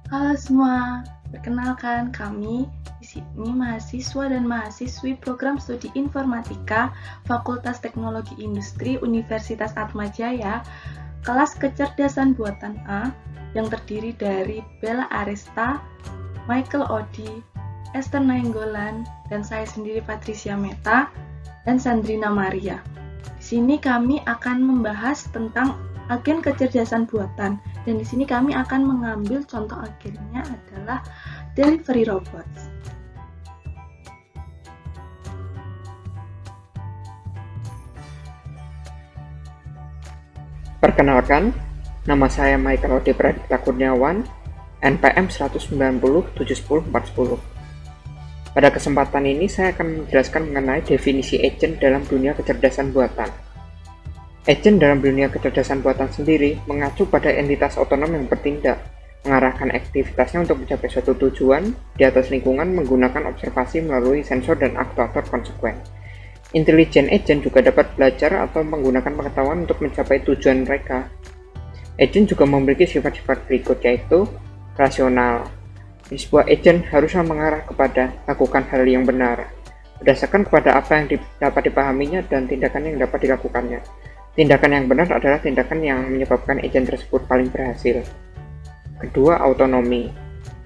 Halo semua, perkenalkan kami di sini mahasiswa dan mahasiswi program studi informatika Fakultas Teknologi Industri Universitas Atmajaya, kelas kecerdasan buatan A yang terdiri dari Bella Aresta, Michael Odi, Esther Nainggolan, dan saya sendiri Patricia Meta dan Sandrina Maria. Di sini kami akan membahas tentang agen kecerdasan buatan, dan di sini kami akan mengambil contoh agennya adalah delivery robots. Perkenalkan, nama saya Michael Odi Pradipta Kurniawan, NPM 190-710-410. Pada kesempatan ini saya akan menjelaskan mengenai definisi agent dalam dunia kecerdasan buatan. Agent dalam dunia kecerdasan buatan sendiri mengacu pada entitas otonom yang bertindak, mengarahkan aktivitasnya untuk mencapai suatu tujuan di atas lingkungan menggunakan observasi melalui sensor dan aktuator konsekuen. Intelligent agent juga dapat belajar atau menggunakan pengetahuan untuk mencapai tujuan mereka. Agent juga memiliki sifat-sifat berikut, yaitu rasional. Sebuah agent harusnya mengarah kepada lakukan hal yang benar, berdasarkan kepada apa yang dapat dipahaminya dan tindakan yang dapat dilakukannya. Tindakan yang benar adalah tindakan yang menyebabkan agent tersebut paling berhasil. Kedua, autonomi.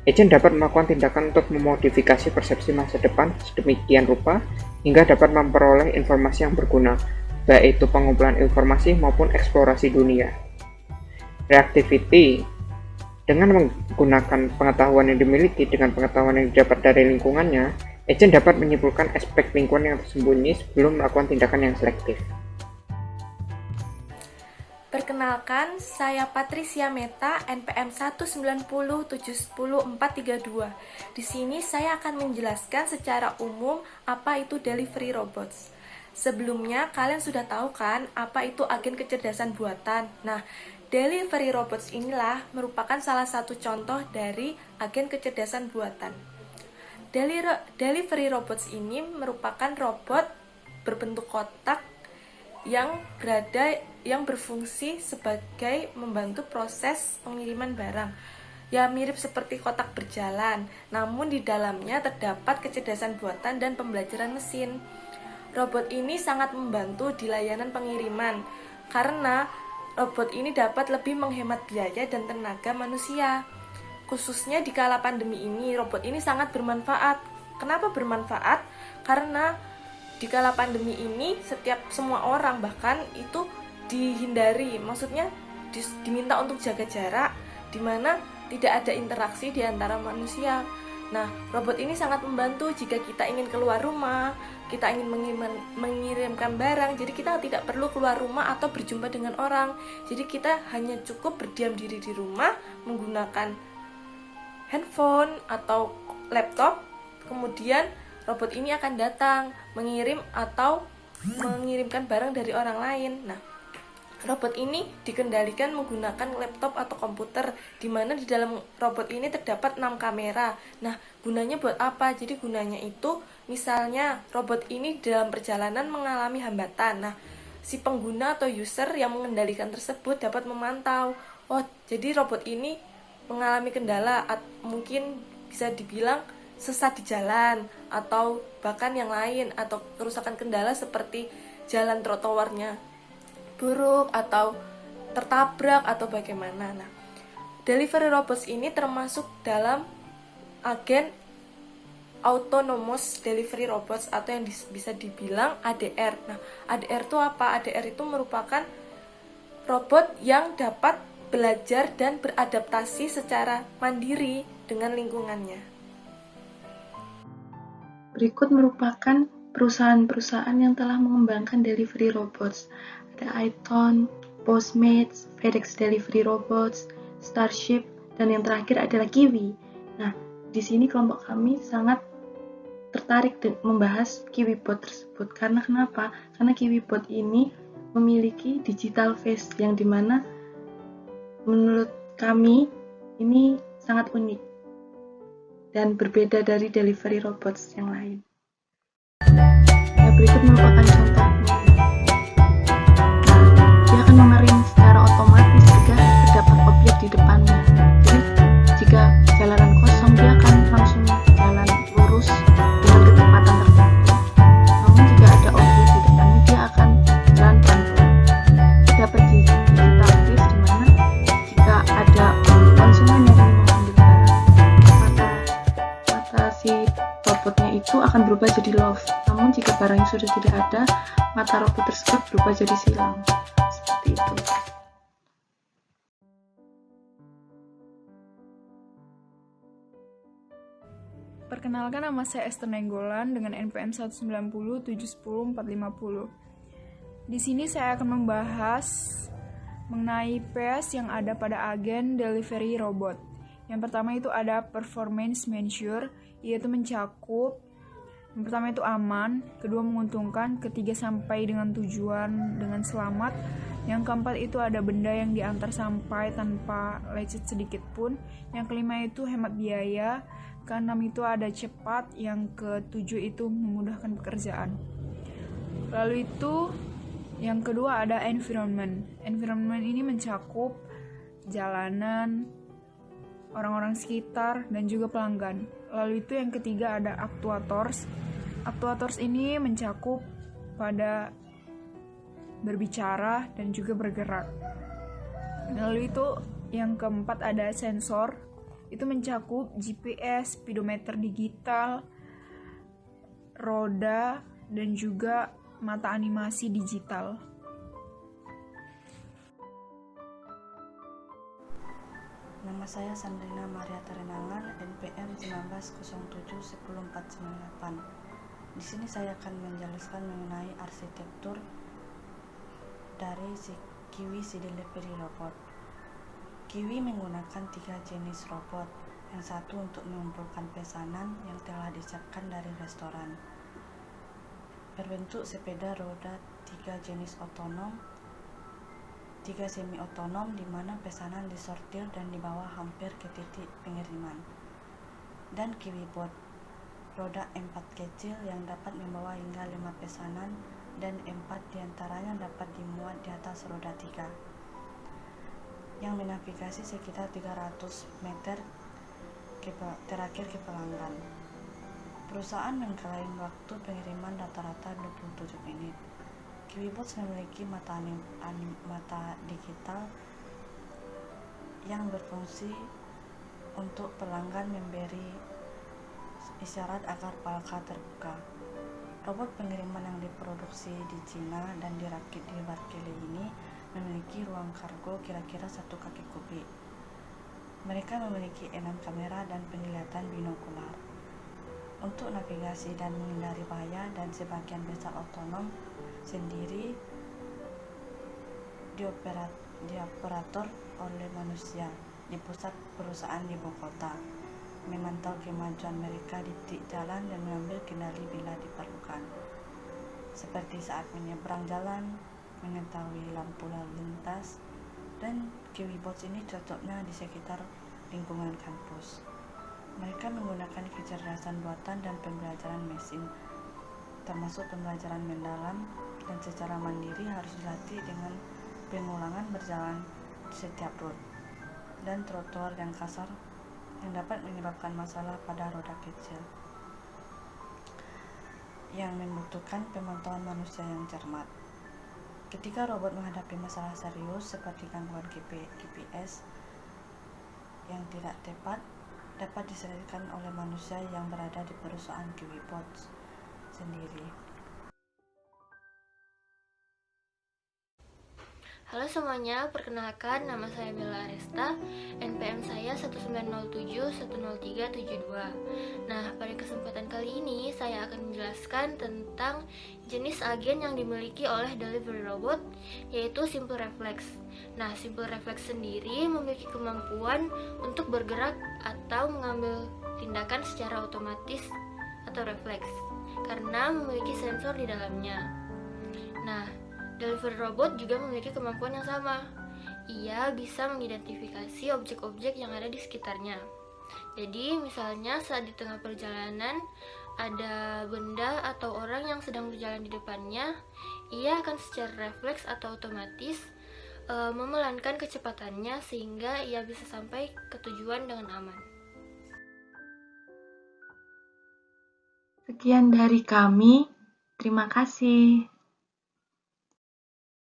Agent dapat melakukan tindakan untuk memodifikasi persepsi masa depan sedemikian rupa hingga dapat memperoleh informasi yang berguna, baik itu pengumpulan informasi maupun eksplorasi dunia. Reactivity. Dengan menggunakan pengetahuan yang dimiliki dengan pengetahuan yang didapat dari lingkungannya, agent dapat menyimpulkan aspek lingkungan yang tersembunyi sebelum melakukan tindakan yang selektif. Perkenalkan, saya Patricia Meta, NPM 190-710-432. Di sini saya akan menjelaskan secara umum apa itu delivery robots. Sebelumnya, kalian sudah tahu kan apa itu agen kecerdasan buatan? Nah, delivery robots inilah merupakan salah satu contoh dari agen kecerdasan buatan. Delivery robots ini merupakan robot berbentuk kotak yang berfungsi sebagai membantu proses pengiriman barang. Ya, mirip seperti kotak berjalan, namun di dalamnya terdapat kecerdasan buatan dan pembelajaran mesin. Robot ini sangat membantu di layanan pengiriman karena robot ini dapat lebih menghemat biaya dan tenaga manusia. Khususnya di kala pandemi ini, robot ini sangat bermanfaat. Kenapa bermanfaat? Karena di kala pandemi ini semua orang bahkan itu dihindari, maksudnya diminta untuk jaga jarak, di mana tidak ada interaksi di antara manusia. Nah, robot ini sangat membantu jika kita ingin keluar rumah, kita ingin mengirimkan barang, jadi kita tidak perlu keluar rumah atau berjumpa dengan orang. Jadi kita hanya cukup berdiam diri di rumah menggunakan handphone atau laptop, kemudian robot ini akan datang mengirim atau mengirimkan barang dari orang lain. Nah, robot ini dikendalikan menggunakan laptop atau komputer, di mana di dalam robot ini terdapat 6 kamera. Nah, gunanya buat apa? Jadi gunanya itu, misalnya robot ini dalam perjalanan mengalami hambatan. Nah, si pengguna atau user yang mengendalikan tersebut dapat memantau, oh, jadi robot ini mengalami kendala, mungkin bisa dibilang sesat di jalan, atau bahkan yang lain, atau kerusakan kendala seperti jalan trotoarnya buruk atau tertabrak atau bagaimana. Nah, delivery robots ini termasuk dalam agen autonomous delivery robots atau yang bisa dibilang ADR. Nah, ADR itu apa? ADR itu merupakan robot yang dapat belajar dan beradaptasi secara mandiri dengan lingkungannya. Berikut merupakan perusahaan-perusahaan yang telah mengembangkan delivery robots. Ada Iton, Postmates, FedEx Delivery Robots, Starship, dan yang terakhir adalah Kiwi. Nah, di sini kelompok kami sangat tertarik membahas KiwiBot tersebut. Karena kenapa? Karena KiwiBot ini memiliki digital face yang dimana menurut kami ini sangat unik dan berbeda dari delivery robots yang lain. Berikut merupakan contohnya. Dia akan mengerim secara otomatis jika terdapat objek di depannya. Jadi, jika akan berubah jadi love. Namun jika barang yang sudah tidak ada, mata robot tersebut berubah jadi silang. Seperti itu. Perkenalkan, nama saya Esther Nenggolan dengan NPM 190 710 450. Di sini saya akan membahas mengenai PS yang ada pada agen delivery robot. Yang pertama itu ada performance measure, yaitu mencakup yang pertama itu aman, kedua menguntungkan, ketiga sampai dengan tujuan dengan selamat, yang keempat itu ada benda yang diantar sampai tanpa lecet sedikit pun, yang kelima itu hemat biaya, keenam itu ada cepat, yang ketujuh itu memudahkan pekerjaan. Lalu itu yang kedua ada environment. Environment ini mencakup jalanan, orang-orang sekitar, dan juga pelanggan. Lalu itu yang ketiga ada actuators. Actuators ini mencakup pada berbicara dan juga bergerak. Lalu itu yang keempat ada sensor. Itu mencakup GPS, speedometer digital, roda, dan juga mata animasi digital. Nama saya Sandrina Maria Tarenangan, NPM 1907104898. Di sini saya akan menjelaskan mengenai arsitektur dari Kiwi si delivery robot. Kiwi menggunakan 3 jenis robot. Yang satu untuk mengumpulkan pesanan yang telah disiapkan dari restoran. Berbentuk sepeda roda 3 jenis otonom, 3 semi-otonom di mana pesanan disortir dan dibawa hampir ke titik pengiriman. Dan KiwiBot, roda 4 kecil yang dapat membawa hingga 5 pesanan dan 4 diantaranya dapat dimuat di atas roda 3. Yang menavigasi sekitar 300 meter terakhir ke pelanggan. Perusahaan mengklaim waktu pengiriman rata-rata 27 menit. KiwiBot memiliki mata digital yang berfungsi untuk pelanggan memberi isyarat agar palka terbuka. Robot pengiriman yang diproduksi di Cina dan dirakit di Berkeley ini memiliki ruang kargo kira-kira 1 kaki kubik. Mereka memiliki 6 kamera dan penglihatan binokular. Untuk navigasi dan menghindari bahaya dan sebagian besar otonom sendiri dioperator oleh manusia di pusat perusahaan di ibu kota, memantau kemajuan mereka di titik jalan dan mengambil kendali bila diperlukan, seperti saat menyeberang jalan, mengetahui lampu lalu lintas, dan KiwiBot ini cocoknya di sekitar lingkungan kampus. Mereka menggunakan kecerdasan buatan dan pembelajaran mesin, termasuk pembelajaran mendalam, dan secara mandiri harus dilatih dengan pengulangan berjalan di setiap rute dan trotoar yang kasar yang dapat menyebabkan masalah pada roda kecil yang membutuhkan pemantauan manusia yang cermat. Ketika robot menghadapi masalah serius seperti gangguan GPS yang tidak tepat, dapat diselesaikan oleh manusia yang berada di perusahaan KiwiBot sendiri. Halo semuanya, perkenalkan nama saya Bella Aresta, NPM saya 1907-10372. Nah, pada kesempatan kali ini saya akan menjelaskan tentang jenis agen yang dimiliki oleh delivery robot, yaitu Simple Reflex. Nah, Simple Reflex sendiri memiliki kemampuan untuk bergerak atau mengambil tindakan secara otomatis atau refleks, karena memiliki sensor di dalamnya. Nah, delivery robot juga memiliki kemampuan yang sama. Ia bisa mengidentifikasi objek-objek yang ada di sekitarnya. Jadi, misalnya saat di tengah perjalanan ada benda atau orang yang sedang berjalan di depannya, ia akan secara refleks atau otomatis memelankan kecepatannya sehingga ia bisa sampai ke tujuan dengan aman. Sekian dari kami. Terima kasih.